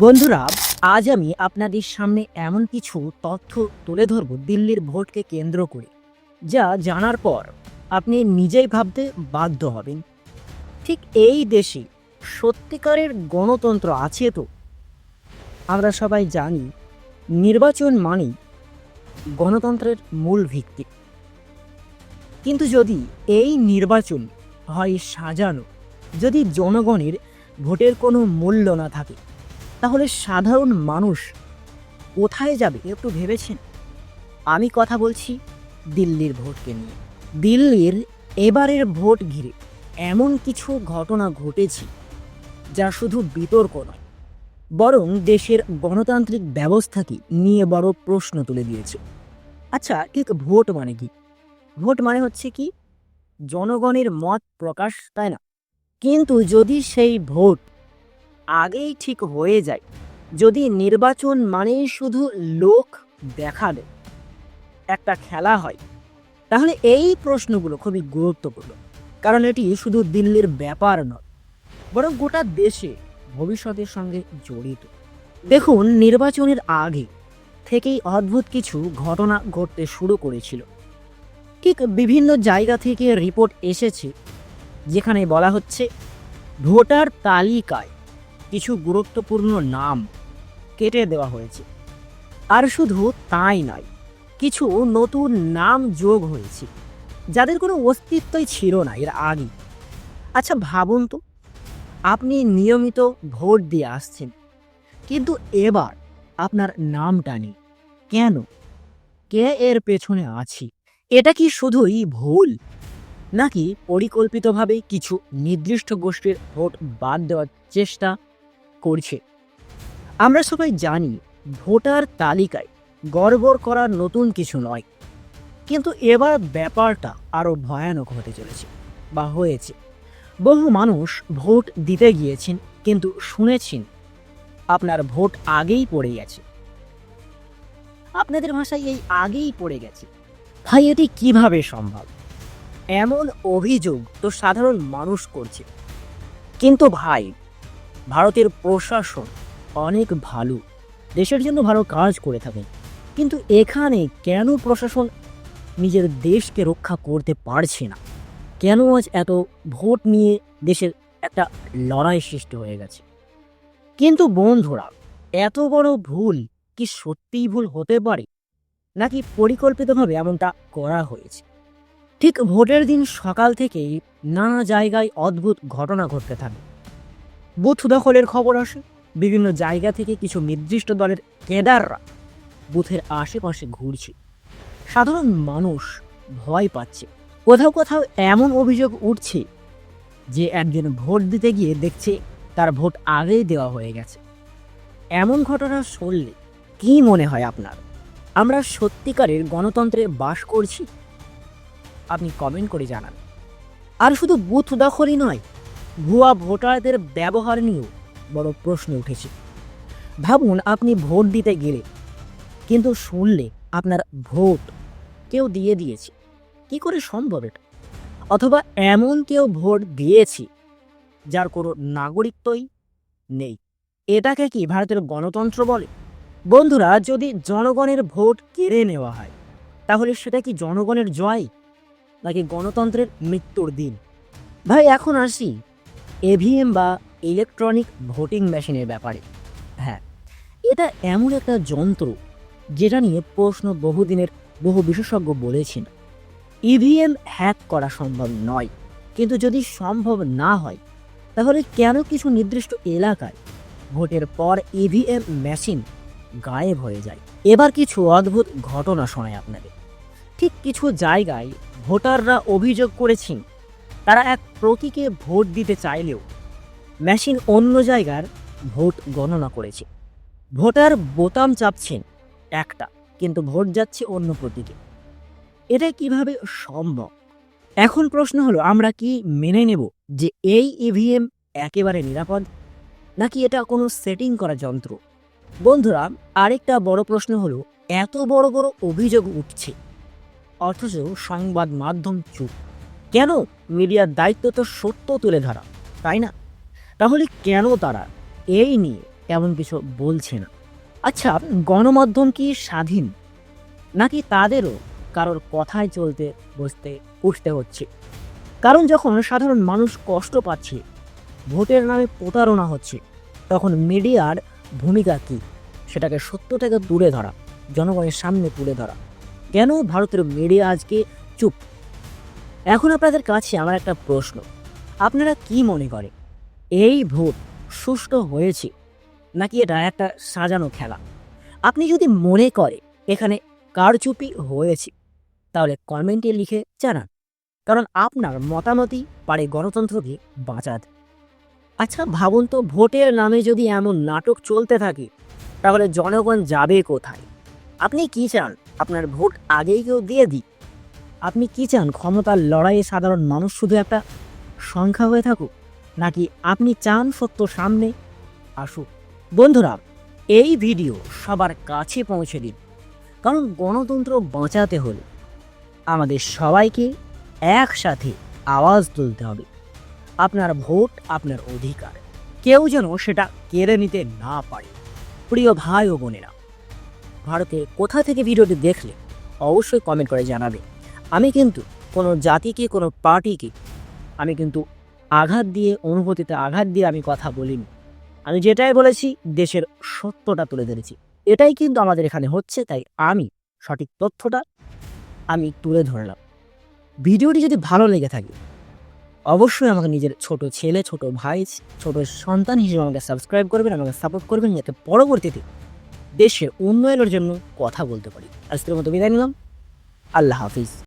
বন্ধুরা, আজ আমি আপনাদের সামনে এমন কিছু তথ্য তুলে ধরব দিল্লির ভোটকে কেন্দ্র করে, যা জানার পর আপনি নিজেই ভাবতে বাধ্য হবেন। ঠিক এই দেশে সত্যিকারের গণতন্ত্র আছে তো? আমরা সবাই জানি নির্বাচন মানেই গণতন্ত্রের মূল ভিত্তি। কিন্তু যদি এই নির্বাচন হয় সাজানো, যদি জনগণের ভোটের কোনো মূল্য না থাকে, তাহলে সাধারণ মানুষ কোথায় যাবে একটু ভেবেছেন? আমি কথা বলছি দিল্লির ভোটকে নিয়ে। দিল্লির এবারের ভোট ঘিরে এমন কিছু ঘটনা ঘটেছে যা শুধু বিতর্ক নয়, বরং দেশের গণতান্ত্রিক ব্যবস্থাকে নিয়ে বড় প্রশ্ন তুলে দিয়েছে। আচ্ছা, ঠিক ভোট মানে কি? ভোট মানে হচ্ছে কি? জনগণের মত প্রকাশ, তাই না? কিন্তু যদি সেই ভোট আগেই ঠিক হয়ে যায়, যদি নির্বাচন মানেই শুধু লোক দেখাবে, একটা খেলা হয়, তাহলে এই প্রশ্নগুলো খুবই গুরুত্বপূর্ণ। কারণ এটি শুধু দিল্লির ব্যাপার নয়, বরং গোটা দেশে ভবিষ্যতের সঙ্গে জড়িত। দেখুন, নির্বাচনের আগে থেকেই অদ্ভুত কিছু ঘটনা ঘটতে শুরু করেছিল। ঠিক বিভিন্ন জায়গা থেকে রিপোর্ট এসেছে যেখানে বলা হচ্ছে ভোটার তালিকায় কিছু গুরুত্বপূর্ণ নাম কেটে দেওয়া হয়েছে। আর শুধু তাই নয়, কিছু নতুন নাম যোগ হয়েছে যাদের কোনো অস্তিত্বই ছিল না এর আগে। আচ্ছা ভাবুন তো, আপনি নিয়মিত ভোট দিয়ে আসছেন, কিন্তু এবার আপনার নামটা নেই। কেন? কে এর পেছনে আছে? এটা কি শুধুই ভুল, নাকি পরিকল্পিতভাবে কিছু নির্দিষ্ট গোষ্ঠীর ভোট বাদ দেওয়ার চেষ্টা করছে? আমরা সবাই জানি ভোটার তালিকায় গড়বড় করার নতুন কিছু নয়, কিন্তু এবার ব্যাপারটা আরও ভয়ানক হতে চলেছে বা হয়েছে। বহু মানুষ ভোট দিতে গিয়েছেন, কিন্তু শুনেছেন আপনার ভোট আগেই পড়ে গেছে। আপনাদের ভাষায় এই আগেই পড়ে গেছে। ভাই, এটি কিভাবে সম্ভব? এমন অভিযোগ তো সাধারণ মানুষ করছে। কিন্তু ভাই, ভারতের প্রশাসন অনেক ভালো, দেশের জন্য ভালো কাজ করে থাকেন। কিন্তু এখানে কেন প্রশাসন নিজের দেশকে রক্ষা করতে পারছে না? কেন আজ এত ভোট নিয়ে দেশের একটা লড়াই সৃষ্টি হয়ে গেছে? কিন্তু বন্ধুরা, এত বড় ভুল কি সত্যিই ভুল হতে পারে, নাকি পরিকল্পিতভাবে এমনটা করা হয়েছে? ঠিক ভোটের দিন সকাল থেকেই নানা জায়গায় অদ্ভুত ঘটনা ঘটতে থাকে। বুথ দখলের খবর আসে, বিভিন্ন জায়গা থেকে কিছু নির্দিষ্ট দলের কেডাররা বুথের আশেপাশে ঘুরছে। সাধারণ মানুষ ভয় পাচ্ছে। কোথাও কোথাও এমন অভিযোগ উঠছে যে একজন ভোট দিতে গিয়ে দেখছে তার ভোট আগেই দেওয়া হয়ে গেছে। এমন ঘটনা শুনলে কি মনে হয় আপনার? আমরা সত্যিকারের গণতন্ত্রে বাস করছি? আপনি কমেন্ট করে জানান। আর শুধু বুথ দখলই নয়, ভুয়া ভোটারদের ব্যবহার নিয়েও বড় প্রশ্ন উঠেছে। ভাবুন, আপনি ভোট দিতে গেলে কিন্তু শুনলে আপনার ভোট কেউ দিয়ে দিয়েছে। কি করে সম্ভব এটা? অথবা এমন কেউ ভোট দিয়েছে যার কোনো নাগরিকত্বই নেই। এটাকে কি ভারতের গণতন্ত্র বলে? বন্ধুরা, যদি জনগণের ভোট কেড়ে নেওয়া হয়, তাহলে সেটা কি জনগণের জয়, নাকি গণতন্ত্রের মৃত্যুর দিন? ভাই, এখন আসি এভিএম বা ইলেকট্রনিক ভোটিং মেশিনের ব্যাপারে। হ্যাঁ, এটা এমন একটা যন্ত্র যেটা নিয়ে প্রশ্ন বহুদিনের। বহু বিশেষজ্ঞ বলেছেন ইভিএম হ্যাক করা সম্ভব নয়, কিন্তু যদি সম্ভব না হয়, তাহলে কেন কিছু নির্দিষ্ট এলাকায় ভোটের পর ইভিএম মেশিন গায়েব হয়ে যায়? এবার কিছু অদ্ভুত ঘটনা শোনায় আপনাদের। ঠিক কিছু জায়গায় ভোটাররা অভিযোগ করেছেন তারা এক প্রতীকে ভোট দিতে চাইলেও মেশিন অন্য জায়গার ভোট গণনা করেছে। ভোটার বোতাম চাপছেন একটা, কিন্তু ভোট যাচ্ছে অন্য প্রতীকে। এটা কিভাবে সম্ভব? এখন প্রশ্ন হলো, আমরা কি মেনে নেব যে এই ইভিএম একেবারে নিরাপদ, নাকি এটা কোনো সেটিং করা যন্ত্র? বন্ধুরা, আরেকটা বড় প্রশ্ন হলো, এত বড় বড় অভিযোগ উঠছে অথচ সংবাদ মাধ্যম চুপ কেন? মিডিয়ার দায়িত্ব তো সত্য তুলে ধরা, তাই না? তাহলে কেন তারা এই নিয়ে তেমন কিছু বলছে না। আচ্ছা, গণমাধ্যম কি স্বাধীন, নাকি তাদেরও কারোর কথায় চলতে বসতে উঠতে হচ্ছে? কারণ যখন সাধারণ মানুষ কষ্ট পাচ্ছে, ভোটের নামে প্রতারণা হচ্ছে, তখন মিডিয়ার ভূমিকা কী? সেটাকে সত্য থেকে তুলে ধরা, জনগণের সামনে তুলে ধরা। কেন ভারতের মিডিয়া আজকে চুপ? এখন আপনাদের কাছে আমার একটা প্রশ্ন, আপনারা কি মনে করেন, এই ভোট সুষ্ঠু হয়েছে, নাকি এটা একটা সাজানো খেলা? আপনি যদি মনে করে এখানে কারচুপি হয়েছে, তাহলে কমেন্টে লিখে জানান, কারণ আপনার মতামতই পারে গণতন্ত্রকে বাঁচাতে। আচ্ছা ভাবুন তো, ভোটের নামে যদি এমন নাটক চলতে থাকে, তাহলে জনগণ যাবে কোথায়? আপনি কি চান আপনার ভোট আগেই কেউ দিয়ে দিক? আপনি কি চান ক্ষমতার লড়াইয়ে সাধারণ মানুষ শুধু একটা সংখ্যা হয়ে থাকুক, নাকি আপনি চান সত্য সামনে আসুক? বন্ধুরা, এই ভিডিও সবার কাছে পৌঁছে দিন, কারণ গণতন্ত্র বাঁচাতে হলে আমাদের সবাইকে একসাথে আওয়াজ তুলতে হবে। আপনার ভোট আপনার অধিকার, কেউ যেন সেটা কেড়ে নিতে না পারে। প্রিয় ভাই ও বোনেরা, ভারতে কোথা থেকে ভিডিওটি দেখলে অবশ্যই কমেন্ট করে জানাবে। আমি কিন্তু কোনো জাতিকে, কোনো পার্টিকে আমি কিন্তু আঘাত দিয়ে, অনুভূতিতে আঘাত দিয়ে আমি কথা বলিনি। আমি যেটাই বলেছি দেশের সত্যটা তুলে ধরেছি। এটাই কিন্তু আমাদের এখানে হচ্ছে, তাই আমি সঠিক তথ্যটা আমি তুলে ধরলাম। ভিডিওটি যদি ভালো লেগে থাকে, অবশ্যই আমাকে নিজের ছোট ছেলে, ছোট ভাই, ছোট সন্তান হিসেবে আমাকে সাবস্ক্রাইব করবেন, আমাকে সাপোর্ট করবেন, যাতে পরবর্তীতে দেশের উন্নয়নের জন্য কথা বলতে পারি। আজকের মতো বিদায় নিলাম। আল্লাহ হাফিজ।